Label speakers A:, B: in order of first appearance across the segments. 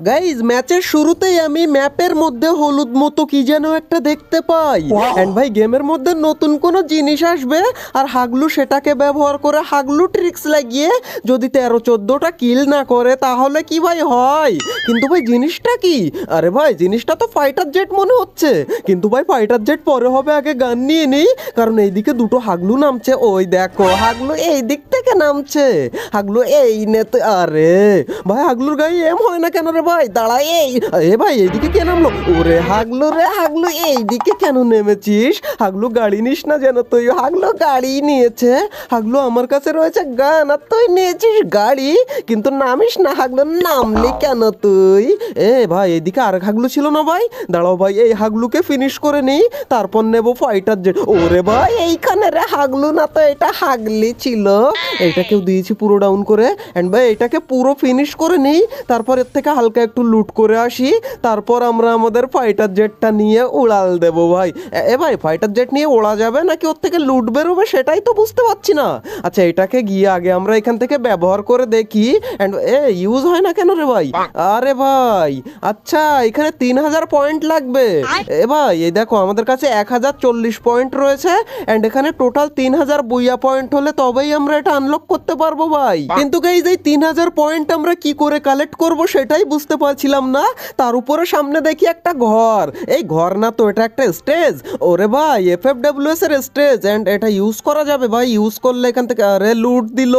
A: Guys ম্যাচের শুরুতেই আমি ম্যাপের মধ্যে হলুদ মতো কি যেন একটা দেখতে পাই। এন্ড ভাই গেমের মধ্যে নতুন কোনো জিনিস আসবে আর হাগলু সেটাকে ব্যবহার করে হাগলু ট্রিক্স লাগিয়ে যদি 13-14টা কিল না করে তাহলে কি ভাই হয়। কিন্তু ভাই জিনিসটা কি? আরে ভাই জিনিসটা তো ফাইটার জেট মনে হচ্ছে, কিন্তু ভাই ফাইটার জেট পরে হবে, আগে গান নিয়ে নিই। কারণ এইদিকে দুটো হাগলু নামছে, ওই দেখো হাগলু এই দিক থেকে নামছে, হাগলু এই নেতে। আরে ভাই হাগলুর গায়ে এম হয় না কেন রে ভাই? দাঁড়া, এ ভাই এইদিকে কে নামলো? ওরে হাগলু রে হাগলু, এইদিকে কেন নেমেছিস? হাগলু গাড়ি নিস না যেন তুই? হাগলু গাড়ি নিয়েছে। হাগলু আমার কাছে রয়েছে গান আর তুই নিয়েছিস গাড়ি, কিন্তু নামিস না। হাগলু নামলি কেন তুই? এ ভাই এইদিকে আর হাগলু ছিল না ভাই? দাঁড়াও ভাই এই হাগলুকে ফিনিশ করে নিই, তারপর নেবো ফাইটার জেট। ওরে ভাই এইখানে রে হাগলু না তো, এটা হাগলি ছিল। এইটাকেও দিয়েছি পুরো ডাউন করে। এন্ড ভাই এটাকে পুরো ফিনিশ করে নিই, তারপর এর থেকে হালকা একটু লুট করে আসি, তারপর আমরা আমাদের ফাইটার জেটটা নিয়ে উড়াল দেবো ভাই। এ ভাই ফাইটার জেট নিয়ে ওড়া যাবে নাকি ওর থেকে লুট বেরোবে সেটাই তো বুঝতে পারছি না। আচ্ছা এটাকে গিয়ে আগে আমরা এখান থেকে ব্যবহার করে দেখি। এন্ড ইউজ হয় না কেন রে ভাই? আরে ভাই আচ্ছা এখানে 3000 পয়েন্ট লাগবে। এ ভাই এই দেখো আমাদের কাছে 1040 পয়েন্ট রয়েছে, এন্ড এখানে টোটাল 3000 বুইয়া পয়েন্ট হলে তবেই আমরা এটা আনলক করতে পারবো ভাই। কিন্তু গাইজ এই 3000 পয়েন্ট আমরা কি করে কালেক্ট করব সেটাই বুঝতে পারছিলাম না। তার উপরে সামনে দেখি একটা ঘর, এই ঘর না তো এটা একটা স্টেজ। ওরে ভাই FFWS এর স্টেজ, এন্ড এটা ইউজ করা যাবে ভাই। ইউজ করলে এখান থেকে আরে লুট দিল।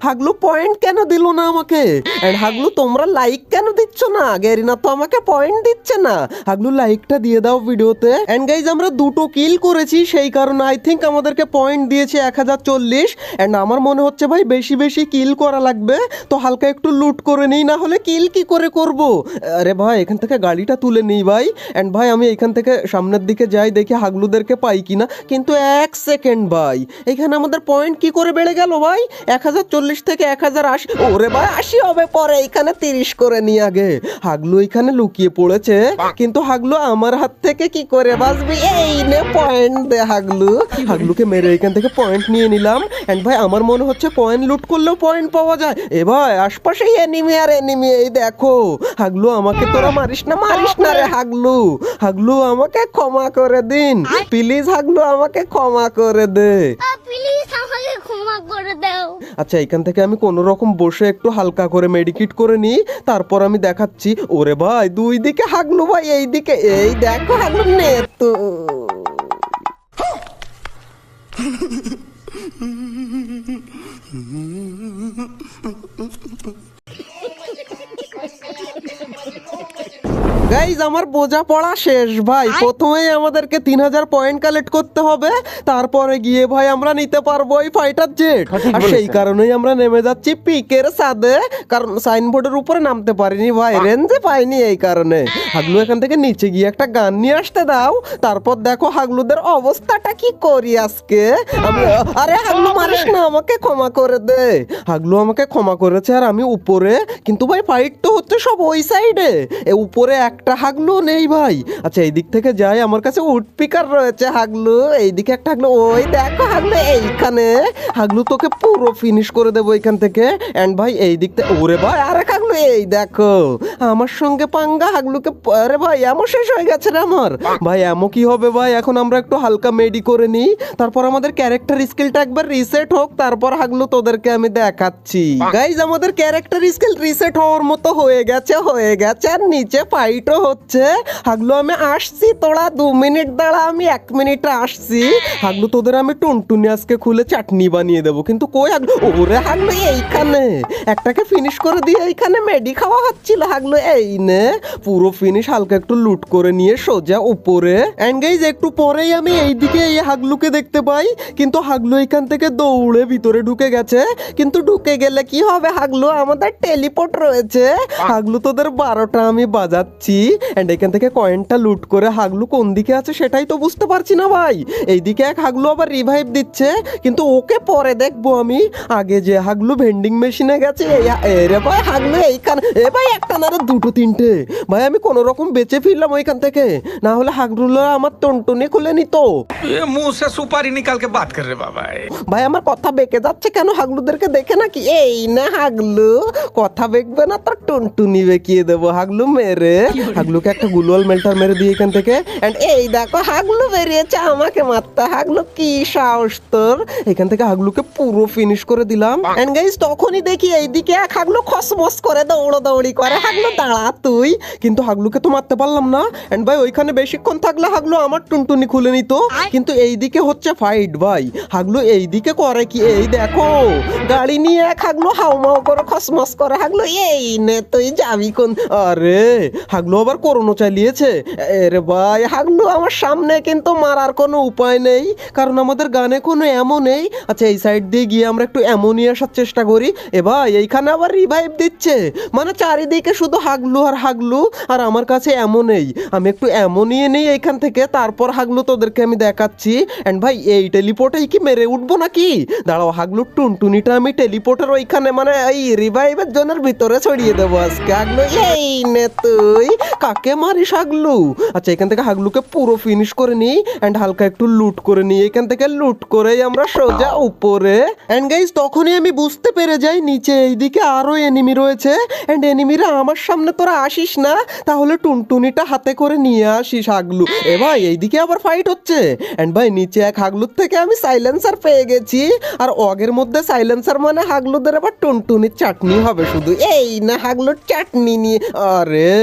A: হাগলু পয়েন্ট কেন দিল না আমাকে? এন্ড হাগলু তোমরা লাইক কেন দিচ্ছ না? গেরিনা তো আমাকে পয়েন্ট দিচ্ছে না। হাগলু লাইকটা দিয়ে দাও ভিডিওতে। এন্ড গাইজ আমরা দুটো কিল করেছি, সেই কারণে আই থিঙ্ক আমাদেরকে পয়েন্ট দিয়েছে 1040। এন্ড আমার মনে হচ্ছে ভাই বেশি বেশি কিল করা লাগবে, তো হালকা একটু লুট করে নিই, না হলে কিল কি করে করব। আরে ভাই এখান থেকে গাড়িটা তুলে নিই ভাই। এন্ড ভাই আমি এখান থেকে সামনের দিকে যাই, দেখি হাগলুদেরকে পাই কিনা। কিন্তু এক সেকেন্ড ভাই, এখানে আমাদের পয়েন্ট কি করে বেড়ে গেল ভাই? 1040 থেকে 1080। ওরে ভাই 80 হবে পরে, এখানে 30 করে নিই আগে। হাগলু এখানে লুকিয়ে পড়েছে, কিন্তু হাগলু আমার হাত থেকে কি করে বাঁচবি? এই নে পয়েন্ট দে হাগলু। হাগলুকে মেরে এখান থেকে পয়েন্ট নিয়ে নিলাম। এন্ড ভাই আমার মনে হচ্ছে পয়েন্ট লুট করলেও পয়েন্ট পাওয়া যায়। এ ভাই আশপাশে এনিমি আর এনিমি, এই দেখো। হাগলু আমাকে তোরা মারিস না রে হাগলু। হাগলু আমাকে ক্ষমা করে দিন প্লিজ, হাগলু আমাকে ক্ষমা করে দে।
B: প্লিজ আমাকে ক্ষমা করে দাও।
A: আচ্ছা এখান থেকে আমি কোনো রকম বসে একটু হালকা করে মেডিকেট করে নিই, তারপর আমি দেখাচ্ছি। ওরে ভাই দুই দিকে হাগলু ভাই, এই দিকে এই দেখো হাগলু নে তো। গাইজ আমার বোঝা পড়া শেষ ভাই। প্রথমেই আমাদেরকে 3000 পয়েন্ট কালেক্ট করতে হবে, তারপরে গিয়ে ভাই আমরা নিতে পারবো এই ফাইটার জেট। আর সেই কারণেই আমরা নেমে যাচ্ছি পিকের সাথে, কারণ সাইনবোর্ডের উপরে নামতে পারিনি ভাই, রেঞ্জে পাইনি এই কারণে। হাগলু এখান থেকে নিচে গিয়ে একটা গান নিয়ে আসতে দাও, তারপর দেখো হাগলুদের অবস্থাটা কি করি আজকে আমি। আরে হাগলু মারিস না, আমাকে ক্ষমা করে দে। হাগলু আমাকে ক্ষমা করেছে আর আমি উপরে, কিন্তু ভাই ফাইট তো হচ্ছে সব ওই সাইডে, এ উপরে একটা হাগলু নেই ভাই। আচ্ছা এই দিক থেকে যাই, আমার কাছে উড পিকার রয়েছে হাগলু। এইদিকে একটা হাগলু, ওই দেখো হাগলু এইখানে। হাগলু তোকে পুরো ফিনিশ করে দেবো এখান থেকে। এন্ড ভাই এই দিক থেকে, ওরে ভাই আরেক হাগলু, এই দেখো আমার সঙ্গে পাঙ্গা। হাগলুকে আরে ভাই এমন শেষ হয়ে গেছে রে আমার। ভাই এমন কি হবে ভাই? এখন আমরা একটু হালকা মেডি করে নিই, তারপর আমাদের ক্যারেক্টার স্কিলটা একবার রিসেট হোক, তারপর হাগলু তোদেরকে আমি দেখাচ্ছি। গাইজ আমাদের ক্যারেক্টার স্কিল রিসেট হওয়ার মতো হয়ে গেছে আর নিচে ফাইটও হচ্ছে। হাগলু আমি আসছি, তোরা 2 মিনিট দাঁড়া, আমি 1 মিনিটে আসছি। হাগলু তোদের আমি টুনটুনি আজকে খুলে চাটনি বানিয়ে দেবো। কিন্তু কই হাগলু? ওরে হাগলু এইখানে একটাকে ফিনিশ করে দিয়ে এইখানে মেডি খাওয়া হচ্ছিল। হাগলু এই নে পুরো ফিনিশ। হালকা একটু লুট করে নিয়ে সোজা উপরে। এন্ড গাইজ একটু পরেই আমি এইদিকে এই হাগলুকে দেখতে পাই, কিন্তু হাগলু এখান থেকে দৌড়ে ভিতরে ঢুকে গেছে। কিন্তু ঢুকে গেলে কি হবে হাগলু? আমাদের টেলিপোর্ট রয়েছে। হাগলু তোদের 12টা আমি বাজাচ্ছি। এন্ড এখান থেকে কয়েনটা লুট করে হাগলু কোন দিকে আছে সেটাই তো বুঝতে পারছি না ভাই। এইদিকে এক হাগলু আবার রিভাইভ দিচ্ছে, কিন্তু ওকে পরে দেখবো আমি। আমি আগে যে হাগলু ভেন্ডিং মেশিনে গেছে রে ভাই হাগলু এইখানে ভাই একটা না রে দুটো তিনটে ভাই আমি কোনো রকম বেঁচে ফিরলাম ওইখান থেকে, না হলে হাগলুরা আমার টনটনি খুলে নিত।
C: ये मुंह से सुपारी निकाल के बात कर रहे बाबा।
A: ভাই আমার কথা বেঁকে যাচ্ছে কেন হাগলুদেরকে দেখে নাকি? এই না হাগলু, কথা বেঁকবে না তোর টুনটুনি বেঁকিয়ে দেবো হাগলু মেরে। হাগলুকে একটা গুলওয়াল মেল্টার মেরে দিয়ে এখান থেকে। এন্ড এই দেখো হাগলু বেরিয়েছে আমাকে মারতে। হাগলু কি সাহস তোর! এখান থেকে হাগলুকে পুরো ফিনিশ করে দিলাম। এন্ড গাইস তখনই দেখি এইদিকে এক হাগলু খসমস করে দৌড়ি করে। হাগলু দাঁড়া তুই, কিন্তু হাগলুকে তো মারতে পারলাম না। এন্ড ভাই ওইখানে বেশিক্ষণ থাকলে হাগলু আমার টুনটুনি খুলে নিত, কিন্তু এইদিকে হচ্ছে ফাইট ভাই। হাগলু এইদিকে করে কি, এই দেখো গাড়ি নিয়ে এক হাগলু হাউমাউ করে খসমস করে। হাগলু এই নে তুই যাবি কোন? আরে হাগলু আবার করোনা চালিয়েছে। এরে ভাই হাগলু আমার সামনে, কিন্তু মারার কোনো উপায় নেই কারণ আমাদের গানে কোনো এমন নেই। আচ্ছা এই সাইড দিয়ে গিয়ে আমরা একটু এমন নিয়ে আসার চেষ্টা করি। ভাই এইখানে আবার রিভাইভ দিচ্ছে, মানে চারিদিকে শুধু হাগলু আর হাগলু, আর আমার কাছে এমন নেই। আমি একটু এমন নিয়ে নেই এইখান থেকে, তারপর হাগলু তোদেরকে আমি দেখাচ্ছি। এন্ড ভাই এই টেলিপোর্টেই কি মেরে উঠবো নাকি? দাঁড়াও হাগলুর টুনটুনিটা আমি টেলিপোর্টের ওইখানে মানে এই রিভাইভের জনের ভিতরে ছড়িয়ে দেবো আজকে। হাগলু এই নে তুই, কাকে মারিস হাগলু? আচ্ছা এখান থেকে হাগলুকে পুরো ফিনিশ করে নিই এন্ড হালকা একটু লুট করে নিই। এখান থেকে লুট করেই আমরা সোজা উপরে। এন্ড গাইস তখনই আমি বুঝতে পেরে যাই নিচে এইদিকে আরো এনিমি রয়েছে। এন্ড এনিমিরা আমার সামনে তোরা আসিস না, তাহলে টুনটুনিটা হাতে করে নিয়ে আসিস হাগলু। ভাই এইদিকে আবার ফাইট হচ্ছে। এন্ড ভাই নিচে এক হাগলুর থেকে আমি সাইলেন্সার পেয়ে গেছি, আর অগের মধ্যে সাইলেন্সার মানে হাগলুদের আবার টুনটুনির চাটনি হবে শুধু। এই না হাগলুর চাটনি নিয়ে। আরে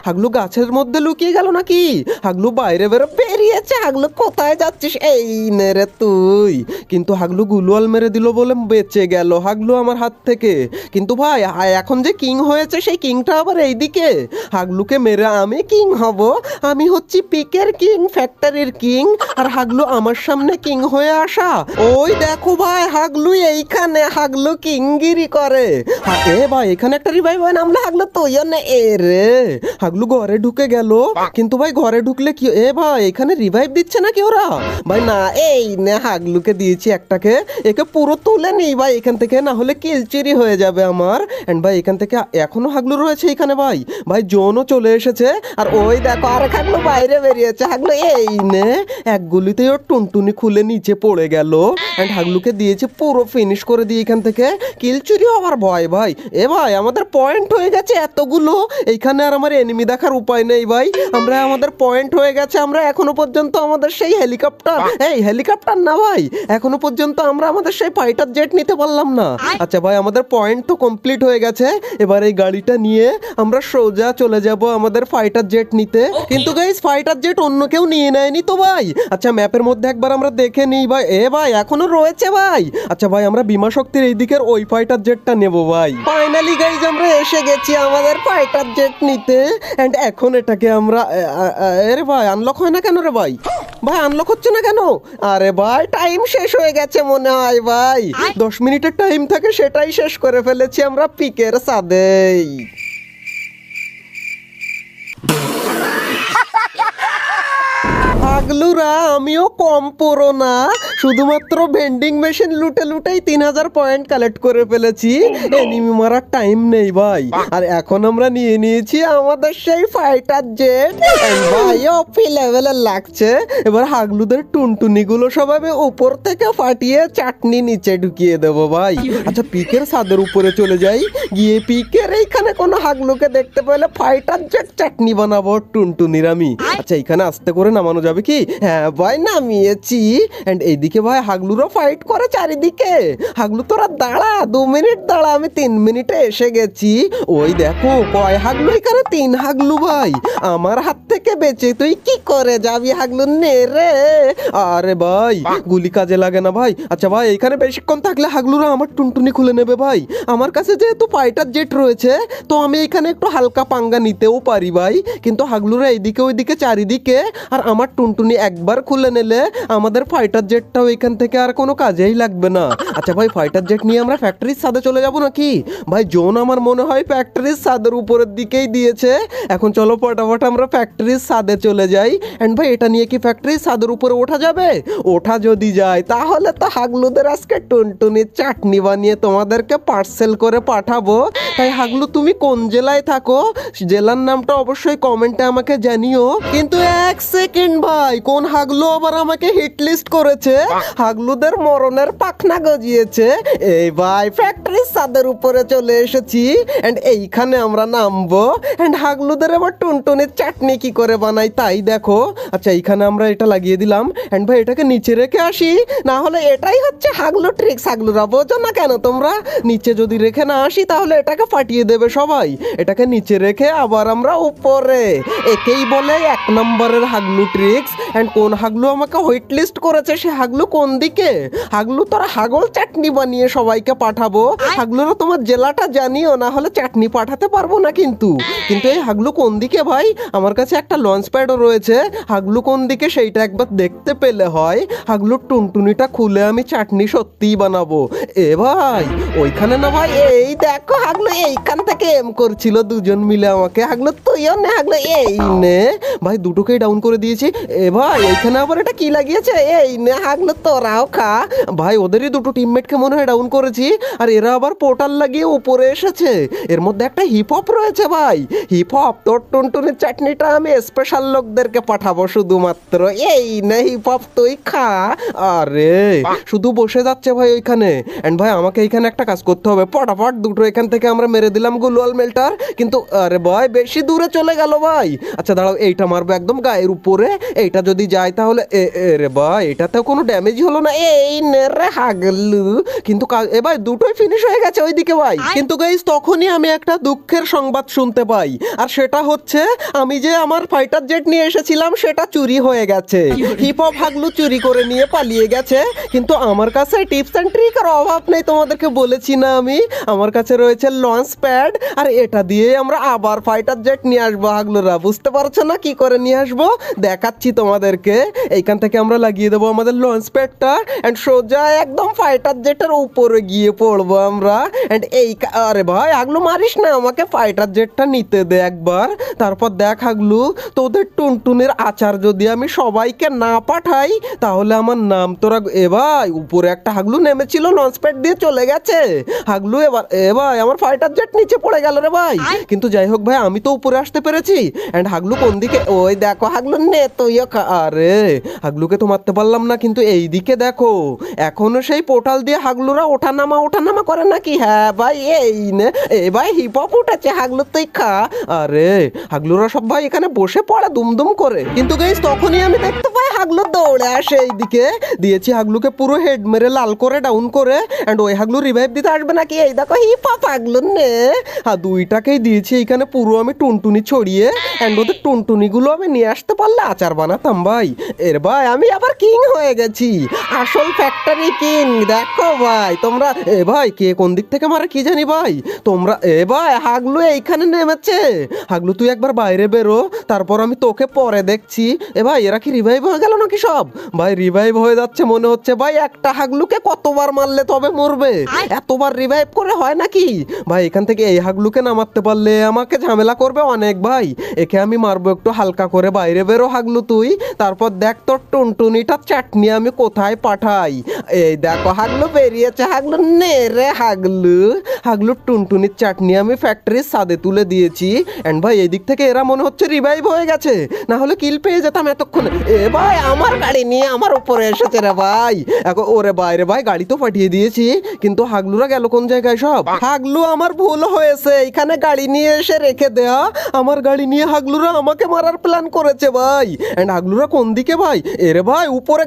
A: হাগলু গাছের মধ্যে লুকিয়ে গেল নাকি? হাগলু বাইরে বেরিয়েছে। হাগলু কোথায় যাচ্ছিস? এই নে রে তুই, কিন্তু হাগলু গুলওয়াল মেরে দিল বলে বেঁচে গেল হাগলু আমার হাত থেকে। কিন্তু ভাই এখন যে কিং হয়েছে সেই কিংটা আবার এইদিকে। হাগলুকে মেরে আমি কিং হব। আমি হচ্ছি পিকের কিং, ফ্যাক্টরির কিং, আর হাগলু আমার সামনে কিং হয়ে আসা। ওই দেখো ভাই হাগলু এইখানে, হাগলু কিংগিরি করে। ভাই এখানে একটা রিভাইভ হয় নামলে হাগলু তুইও না। রে হাগলু ঘরে ঢুকে গেল, কিন্তু ভাই ঘরে ঢুকলে কি ভাই এখানে রিভাইভ দিচ্ছে নাকি ওরা? ভাই না এই নে হাগলুকে দিয়েছি একটাকে, একে পুরো তুলে নিই ভাই এখান থেকে, না হলে কিলচিরি হয়ে যাবে আমার। এন্ড ভাই এখান থেকে এখনো হাগলু রয়েছে এখানে। ভাই জোনও চলে এসেছে, আর ওই দেখো আরেক হাগলু বাইরে বেরিয়েছে। হাগলু এই নে, এক গুলিতে ওর টুনটুনি খুলে নিচে পড়ে গেল। এন্ড হাগলুকে দিয়েছে পুরো ফিনিশ করে দিয়ে এখান থেকে কিলচুরি হওয়ার ভয়। ভাই ভাই আমাদের পয়েন্ট হয়ে গেছে এতগুলো, এইখানে আর আমার এনিমি দেখার উপায় নেই ভাই। আমাদের পয়েন্ট হয়ে গেছে। আমরা এখনো পর্যন্ত আমাদের সেই হেলিকপ্টার না ভাই, এখনো পর্যন্ত আমরা আমাদের সেই ফাইটার জেট নিতে পারলাম না। আচ্ছা ভাই আমাদের পয়েন্ট তো কমপ্লিট হয়ে গেছে, এবার এই গাড়িটা নিয়ে আমরা সোজা চলে যাব আমাদের ফাইটার জেট নিতে। কিন্তু গাইস ফাইটার জেট অন্য কেউ নিয়ে নেয়নি তো ভাই। আচ্ছা ম্যাপের মধ্যে একবার আমরা দেখে নিই ভাই। ভাই এখনো রয়েছে ভাই। আচ্ছা ভাই আমরা বিমা শক্তির এই দিকের ওই ফাইটার জেটটা নেব ভাই। ফাইনালি গাইস আমরা এসে গেছি আমাদের ফাইটার জেট নিতে। এন্ড এখন এটাকে আমরা ভাই আনলক হয় না কেন রে ভাই? ভাই আনলক হচ্ছে না কেন? আরে ভাই টাইম শেষ হয়ে গেছে মনে হয় ভাই। 10 মিনিটের টাইম থাকে, সেটাই শেষ করে ফেলেছি আমরা পিকের সাদেই। হাগলুরা আমিও কম পুরো না, শুধুমাত্র ভেন্ডিং মেশিন লুটেই 3000 পয়েন্ট কালেক্ট করে ফেলেছি। এনিমি মারার টাইম নেই ভাই। আর এখন আমরা নিয়ে নিয়েছি আমাদের সেই ফাইটার জেট। ভাই অপি লেভেলের লাগছে। এবার হাগলুদের টুনটুনি গুলো সবাই উপর থেকে ফাটিয়ে চাটনি নিচে ঢুকিয়ে দেবো ভাই। আচ্ছা পিকের ছাদের উপরে চলে যাই, গিয়ে পিকের এইখানে কোনো হাগলুকে দেখতে পেলে ফাইটার জেট চাটনি বানাবো টুনটুনির আমি। আচ্ছা এইখানে আস্তে করে নামানো যাবে কি? হ্যাঁ ভাই নামিয়েছি। এন্ড এইদিকে ভাই হাগলুরা ফাইট করে চারিদিকে। হাগলু তোরা দাঁড়া, 2 মিনিট দাঁড়া, আমি 3 মিনিটে এসে গেছি। ওই দেখো কয় হাগলু এখানে, 3 হাগলু ভাই। আমার হাত থেকে বেঁচে তুই কি করে যাবি হাগলু নে রে। আরে ভাই গুলি কাজে লাগে না ভাই। আচ্ছা ভাই এখানে বেশিক্ষণ থাকলে হাগলুরা আমার টুনটুনি খুলে নেবে ভাই। আমার কাছে যেহেতু ফাইটার জেট রয়েছে, তো আমি এখানে একটু হালকা পাঙ্গা নিতেও পারি ভাই। কিন্তু হাগলুরা এইদিকে ওইদিকে চারিদিকে, আর আমার টুনটুনি একবার খুলে নিলে আমাদের ফাইটার জেটটা জেটটাও এখান থেকে আর কোনো কাজেই লাগবে না। আচ্ছা ভাই, ফাইটার জেট নিয়ে আমরা ফ্যাক্টরির ছাদে চলে যাব নাকি? ভাই জোন আমার মনে হয় ফ্যাক্টরির ছাদের উপরের দিকেই দিয়েছে। এখন চলো ফটাফট আমরা ফ্যাক্টরির ছাদে চলে যাই। এন্ড ভাই এটা নিয়ে কি ফ্যাক্টরির ছাদের উপরে ওঠা যাবে? ওঠা যদি যায় তাহলে তো হাগলুদের আজকে টুনটুনির চাটনি বানিয়ে তোমাদেরকে পার্সেল করে পাঠাবো। তাই হাগলু তুমি কোন জেলায় থাকো, জেলার নামটা অবশ্যই কমেন্টে আমাকে জানিও। কিন্তু এক সেকেন্ড ভাই, কোন হাগলু আবার আমাকে হিট লিস্ট করেছে? হাগলুদের মরণের পাখনা গজিয়েছে। এই ভাই ফ্যাক্টরির ছাদের উপরে চলে এসেছি এন্ড এইখানে আমরা নামবো। এন্ড হাগলুদের এবার টুনটুনির চাটনি কি করে বানাই তাই দেখো। আচ্ছা এইখানে আমরা এটা লাগিয়ে দিলাম। এন্ড ভাই এটাকে নিচে রেখে আসি, না হলে এটাই হচ্ছে হাগলু ট্রিক্স। হাগলুরা বোঝো না কেন তোমরা? নিচে যদি রেখে না আসি তাহলে এটাকে ফাটিয়ে দেবে সবাই। এটাকে নিচে রেখে আবার আমরা উপরে, একেই বলে 1 নম্বরের হাগলু ট্রিক্স। এন্ড কোন হাগলু আমাকে হোয়াইট লিস্ট করেছে, সে হাগলু কোন দিকে? হাগলু তোরা হাগল চাটনি বানিয়ে সবাইকে পাঠাবো। হাগলুরা তোমার জেলাটা জানিও, না হলে চাটনি পাঠাতে পারবো না। কিন্তু এই হাগলু কোন দিকে ভাই? আমার কাছে একটা লঞ্চ প্যাডও রয়েছে। হাগলু কোন দিকে সেইটা একবার দেখতে পেলে হয়। হাগলুর টুনটুনিটা খুলে আমি চাটনি সত্যিই বানাবো। এ ভাই ওইখানে না ভাই, এই দেখো হাগলু এইখান থেকে এম করছিল দুজন মিলে আমাকে। হাগলু তুইও নে, হাগলু এই নে। ভাই দুটোকেই ডাউন করে দিয়েছি। এ ভাই এইখানে আবার এটা কি লাগিয়েছে? এই নে হাগলু তোরাও খা। ভাই ওদেরই দুটো টিমমেটকে মনে হয় ডাউন করেছি, আর এরা আবার পোর্টাল লাগিয়ে উপরে এসেছে। এর মধ্যে একটা হিপ হপ রয়েছে ভাই। হিপ হপ, তোর টুনটুনির চাটনিটা আমি স্পেশাল লোকদেরকে পাঠাবো শুধুমাত্র। এই নে হিপ হপ তুই খা। আরে শুধু বসে যাচ্ছে ভাই ওইখানে। এন্ড ভাই আমাকে এইখানে একটা কাজ করতে হবে, ফটাফট দুটো এখান থেকে আমরা মেরে দিলাম গ্লুয়াল মেল্টার। কিন্তু আরে ভাই বেশি দূরে চলে গেল ভাই। আচ্ছা দাঁড়াও, এইটা মারবো একদম গায়ের উপরে। এইটা যদি যায় তাহলে রে ভাই এটাতেও কোনো ড্যামেজ হলো না। এই নে রে হাগলু। কিন্তু এ ভাই দুটোই ফিনিশ হয়ে গেছে ওইদিকে ভাই। কিন্তু গাইস তখনই আমি একটা দুঃখের সংবাদ শুনতে পাই, আর সেটা হচ্ছে আমি যে আমার ফাইটার জেট নিয়ে এসেছিলাম সেটা চুরি হয়ে গেছে। হিপ হপ হাগলু চুরি করে নিয়ে পালিয়ে গেছে। কিন্তু আমার কাছে টিপস এন্ড ট্রিকের অভাব নেই, তোমাদেরকে বলেছি না আমি। আমার কাছে রয়েছে লঞ্চ প্যাড, আর এটা দিয়ে আমরা আবার ফাইটার জেট নিয়ে আসবো। হাগলুরা বুঝতে পারছো না কি করে নিয়ে আসবো? দেখাচ্ছি তোমাদেরকে। এইখান থেকে আমরা লাগিয়ে দেবো আমাদের লঞ্চ প্যাডটা এন্ড সোজা একদম ফাইটার জেটের উপরে গিয়ে পড়বো আমরা। এন্ড এই আরে ভাই হাগলু মারিস না আমাকে, ফাইটার জেটটা নিতে দে একবার। তারপর দেখ হাগলু, তোদের টুনটুনের আচার যদি আমি সবাইকে না পাঠাই তাহলে আমার নাম তোরা। এ ভাই উপরে একটা হাগলু নেমেছিল, লঞ্চ প্যাড দিয়ে চলে গেছে হাগলু। এবার এ ভাই আমার ফাইটার জেট নিচে পড়ে গেল রে ভাই। কিন্তু যাই হোক ভাই আমি তো উপরে আসতে পেরেছি। এন্ড হাগলু কোন দিকে? ওই দেখো হাগলু নে তুইও খা। আরে হাগলুকে তো মারতে পারলাম না, কিন্তু এই দিকে দেখো এখনো সেই পোর্টাল দিয়ে হাগলুরা ওঠানামা করে নাকি? হ্যাঁ ভাই এই নে। এ ভাই হিপ হপ উঠেছে, হাগলু তুই খা। আরে হাগলুরা সব ভাই এখানে বসে পড়ে দুমদুম করে। কিন্তু গাইস তখনই আমি দেখতে পাই হাগলু দৌড়ে আসে এইদিকে। দিয়েছি হাগলুকে পুরো হেড মেরে লাল করে ডাউন করে। এন্ড ওই হাগলু রিভাইভ দিতে আসবে নাকি? এই দেখো হিপ হপ হাগলু নে। দুইটাকেই দিয়েছি এইখানে পুরো আমি টুনটুনি ছড়িয়ে। এন্ড ওদের টুনটুনিগুলো আমি নিয়ে আসতে পারলে আচার বানাতাম ভাই। এর ভাই আমি আবার কিং হয়ে গেছি, আসল ফ্যাক্টরি কিং। দেখো ভাই তোমরা। এ ভাই কে কোন দিক থেকে মারে কি জানি ভাই তোমরা। এ ভাই হাগলু এইখানে নেমেছে। হাগলু তুই একবার বাইরে বেরো, তারপর আমি তোকে পরে দেখছি। এ ভাই এরা কি রিভাইভ হয়ে গেল নাকি সব? ভাই রিভাইভ হয়ে যাচ্ছে মনে হচ্ছে ভাই। একটা হাগলুকে কতবার মারলে তবে মরবে? এতবার রিভাইভ করে হয় নাকি ভাই? এখান থেকে এই হাগলুকে না মারতে পারলে আমাকে ঝামেলা করবে অনেক ভাই। একে আমি মারবো একটু হালকা করে। বাইরে বেরো হাগলু তুই, তারপর দেখ তোর টুনটুনিটা চাটনি আমি কোথায় পাঠাই। এই দেখো হাগলু বেরিয়েছে। হাগলু নে রে হাগলু। হাগলুর টুনটুনির চাটনি আমি ফ্যাক্টরির ছাদে তুলে দিয়েছি। এন্ড ভাই এই দিক থেকে এরা মনে হচ্ছে রিভাইভ হয়ে গেছে, না হলে কিল পেয়ে যেতাম এতক্ষণে। এ ভাই আমার গাড়ি নিয়ে আমার উপরে এসেছে রে ভাই। এখন ওরে বাইরে ভাই গাড়ি তো পাঠিয়ে দিয়েছি, কিন্তু হাগলুরা গেল কোন জায়গায় সব? হাগলু আমার ভুল হয়েছে, এখানে গাড়ি নিয়ে এসে রেখে দেয়া। আমার গাড়ি নিয়ে হাগলুরা আমাকে মারার প্ল্যান করেছে ভাই। এন্ড হাগলুরা কোন দিকে ভাই? এরে ভাই উপরে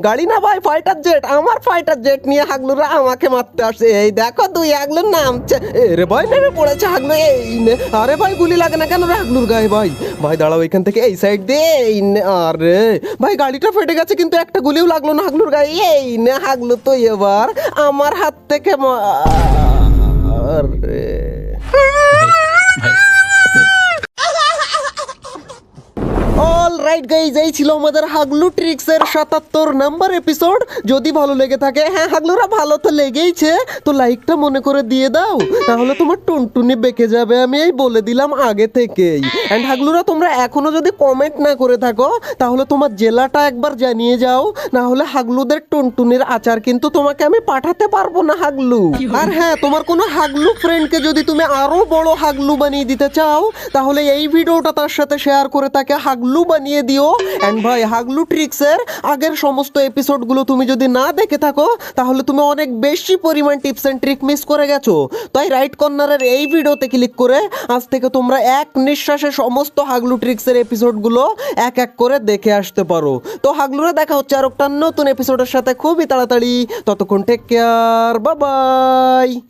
A: গাড়ি না ভাই ফাইটার জেট। আমার ফাইটার জেট নিয়ে হাগলুরা আমাকে মারতে আসছে। এই দেখো দুই হাগলু নামছে। এরে ভাই নেমে পড়েছে হাগলু। এই নে। আরে ভাই গুলি লাগে না কেন রে হাগলুর গায়ে? ভাই ভাই দাঁড়াও এখান থেকে এই সাইড দিয়ে। এই নে। আরে ভাই গাড়িটা ফেটে গেছে কিন্তু একটা গুলিও লাগলো না হাগলুর গায়ে। এই নে হাগলু তো এবার আমার হাত থেকে আরে অল অলরাইট গাইজ, এই ছিল আমাদের হাগলু ট্রিক্স এর 77 নাম্বার এপিসোড। যদি ভালো লেগে থাকে, হ্যাঁ হাগলুরা ভালো তো লেগেইছে, তো লাইকটা মনে করে দিয়ে দাও, তাহলে তোমার টুনটুনি বেঁকে যাবে, আমি এই বলে দিলাম আগে থেকেই। এন্ড হাগলুরা তোমরা এখনো যদি কমেন্ট না করে থাকো, তাহলে তোমার জেলাটা একবার জানিয়ে যাও, না হলে হাগলুদের টুনটুনির আচার কিন্তু তোমাকে আমি পাঠাতে পারবো না হাগলু। আর হ্যাঁ, তোমার কোনো হাগলু ফ্রেন্ডকে যদি তুমি আরো বড় হাগলু বানিয়ে দিতে চাও, তাহলে এই ভিডিওটা তার সাথে শেয়ার করে তাকে হাগলু বানিয়ে দিও। এন্ড ভাই, হাগলু ট্রিক্সের আগের সমস্ত এপিসোডগুলো তুমি যদি না দেখে থাকো, তাহলে তুমি অনেক বেশি পরিমাণ টিপস এন্ড ট্রিক মিস করে গেছো। তাই রাইট কর্নারের এই ভিডিওতে ক্লিক করে আজ থেকে তোমরা এক নিঃশ্বাসে সমস্ত হাগলু ট্রিক্সের এপিসোডগুলো এক এক করে দেখে আসতে পারো। তো হাগলুরা দেখা হচ্ছে আর একটা নতুন এপিসোডের সাথে খুবই তাড়াতাড়ি। ততক্ষণ টেক কেয়ার, বাই বাই।